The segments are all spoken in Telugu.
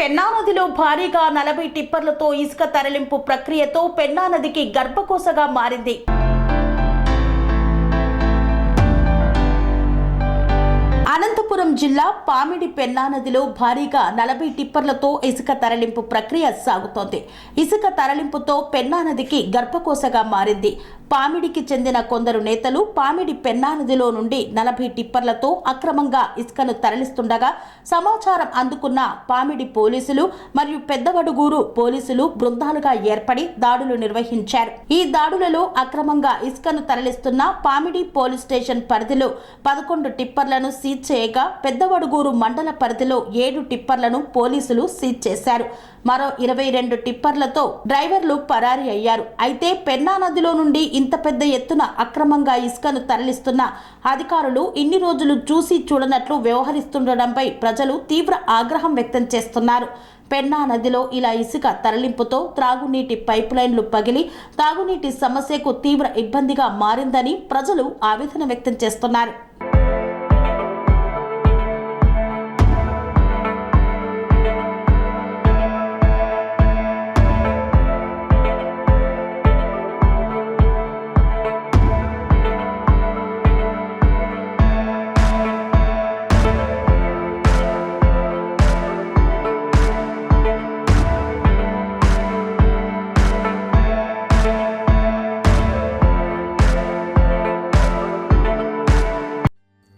పెన్నా నదిలో భారీగా 40 టిప్పర్లతో ఇసుక తరలింపు ప్రక్రియతో పెన్నా నదికి గర్భకోశగా మారింది. అనంతపురం జిల్లా పామిడి పెన్నా నదిలో భారీగా 40 టిప్పర్లతో ఇసుక తరలింపు ప్రక్రియ సాగుతోంది. ఇసుక తరలింపుతో పెన్నా నదికి గర్భకోశగా మారింది. పామిడికి చెందిన కొందరు నేతలు పామిడి పెన్నా నదిలో నుండి 40 టిప్పర్లతో అక్రమంగా ఇసుకను తరలిస్తుండగా సమాచారం అందుకున్న పామిడి పోలీసులు మరియు పెద్దవడుగూరు పోలీసులు బృందాలుగా ఏర్పడి దాడులు నిర్వహించారు. ఈ దాడులలో అక్రమంగా ఇసుకను తరలిస్తున్న పామిడి పోలీస్ స్టేషన్ పరిధిలో 11 టిప్పర్లను సీజ్ చేయగా పెద్దవడుగూరు మండల పరిధిలో 7 టిప్పర్లను పోలీసులు సీజ్ చేశారు. మరో 22 టిప్పర్లతో డ్రైవర్లు పరారీ అయ్యారు. అయితే పెన్నా నదిలో నుండి ఇంత పెద్ద ఎత్తున అక్రమంగా ఇసుకను తరలిస్తున్న అధికారులు ఇన్ని రోజులు చూసి చూడనట్లు వ్యవహరిస్తుండడంపై ప్రజలు తీవ్ర ఆగ్రహం వ్యక్తం చేస్తున్నారు. పెన్నా నదిలో ఇలా ఇసుక తరలింపుతో త్రాగునీటి పైప్ లైన్లు పగిలి తాగునీటి సమస్యకు తీవ్ర ఇబ్బందిగా మారిందని ప్రజలు ఆవేదన వ్యక్తం చేస్తున్నారు.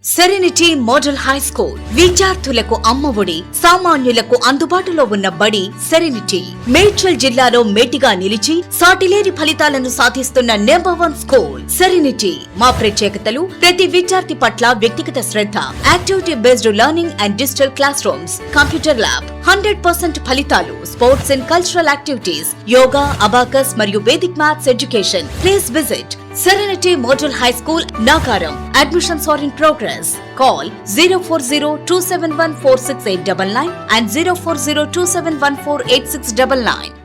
సెరెనిటీ మోడల్ హై స్కూల్ విద్యార్థులకు అమ్మఒడి, సామాన్యులకు అందుబాటులో ఉన్న బడి సెరెనిటీ. మేడ్చల్ జిల్లాలో మేటిగా నిలిచి సాటిలేని ఫలితాలను సాధిస్తున్న నెంబర్ 1 స్కూల్ సెరెనిటీ. మా ప్రత్యేకతలు ప్రతి విద్యార్థి పట్ల వ్యక్తిగత శ్రద్ధ, activity based learning and digital classrooms, computer lab, 100% ఫలితాలు, sports and cultural activities, yoga, abacus మరియు Vedic maths education. Please visit Serenity Model High School, Nagaram. Admissions are in progress. Call 040-271-46899 and 040-271-48699.